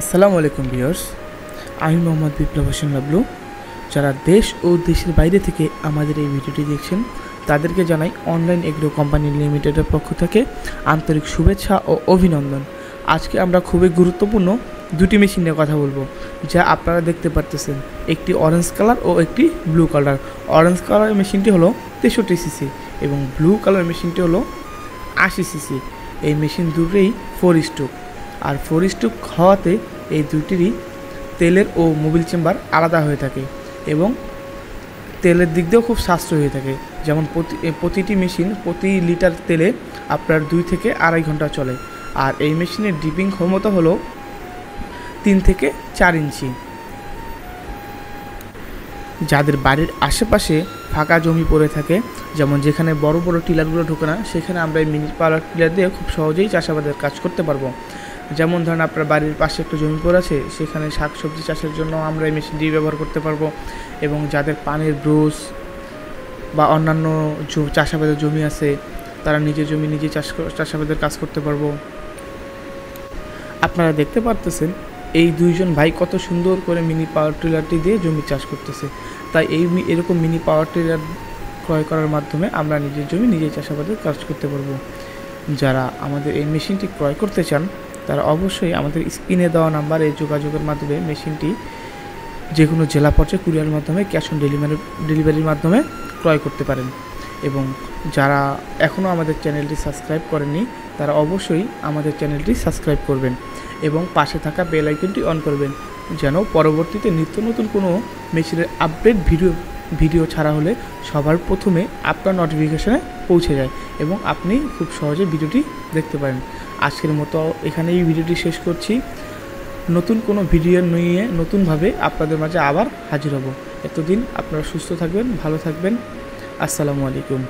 আসসালামু আলাইকুম ভিউয়ার্স, আমি মোহাম্মদ বিপ্লব হোসেন লাবলু। যারা দেশ ও দেশের বাইরে থেকে আমাদের এই ভিডিওটি দেখছেন তাদেরকে জানাই অনলাইন এগ্রো কোম্পানি লিমিটেডের পক্ষ থেকে আন্তরিক শুভেচ্ছা ও অভিনন্দন। আজকে আমরা খুবই গুরুত্বপূর্ণ দুটি মেশিন নিয়ে কথা বলবো, যা আপনারা দেখতে পারতেছেন, একটি অরেঞ্জ কালার ও একটি ব্লু কালার। অরেঞ্জ কালার মেশিনটি হলো 63 সিসি এবং ব্লু কালার মেশিনটি হলো 80 সিসি। এই মেশিন দুটোই 4 স্ট্রোক, আর 4 স্ট্রোক হওয়াতে এই দুটিরই তেলের ও মোবিল চেম্বার আলাদা হয়ে থাকে এবং তেলের দিক দিয়েও খুব সাশ্রয় হয়ে থাকে। যেমন প্রতিটি মেশিন প্রতি লিটার তেলে আপনার 2 থেকে আড়াই ঘন্টা চলে। আর এই মেশিনের ডিপিং ক্ষমতা হলো 3 থেকে 4 ইঞ্চি। যাদের বাড়ির আশেপাশে ফাঁকা জমি পড়ে থাকে, যেমন যেখানে বড় বড় টিলারগুলো ঢোকে না, সেখানে আমরা এই মিনি পাওয়ার টিলার দিয়ে খুব সহজেই চাষাবাদের কাজ করতে পারবো। যেমন ধরেন আপনার বাড়ির পাশে একটা জমি পড়ে আছে, সেখানে শাকসবজি চাষের জন্য আমরা এই মেশিনটি ব্যবহার করতে পারবো। এবং যাদের পানির ব্রুশ বা অন্যান্য চাষাবাদের জমি আছে, তারা নিজের জমি নিজে চাষাবাদের কাজ করতে পারবো। আপনারা দেখতে পারতেছেন এই দুইজন ভাই কত সুন্দর করে মিনি পাওয়ার টিলারটি দিয়ে জমি চাষ করতেছে। তাই এরকম মিনি পাওয়ার টিলার ক্রয় করার মাধ্যমে আমরা নিজের জমি নিজে চাষাবাদের কাজ করতে পারবো। যারা আমাদের এই মেশিনটি ক্রয় করতে চান তারা অবশ্যই আমাদের স্ক্রিনে দেওয়া নাম্বারে যোগাযোগের মাধ্যমে মেশিনটি যে কোনো জেলা পর্যায়ে কুরিয়ার মাধ্যমে ক্যাশ অন ডেলিভারির মাধ্যমে ক্রয় করতে পারেন। এবং যারা এখনও আমাদের চ্যানেলটি সাবস্ক্রাইব করেননি তারা অবশ্যই আমাদের চ্যানেলটি সাবস্ক্রাইব করবেন এবং পাশে থাকা বেল আইকনটি অন করবেন, যেন পরবর্তীতে নিত্য নতুন কোনো মেশিনের আপডেট ভিডিও ছাড়া হলে সবার প্রথমে আপনার নোটিফিকেশনে পৌঁছে যায় এবং আপনি খুব সহজে ভিডিওটি দেখতে পারেন। আজকের মতো এখানেই ভিডিওটি শেষ করছি। নতুন কোনো ভিডিও নিয়ে নতুনভাবে আপনাদের মাঝে আবার হাজির হব। এতদিন আপনারা সুস্থ থাকবেন, ভালো থাকবেন। আসসালামু আলাইকুম।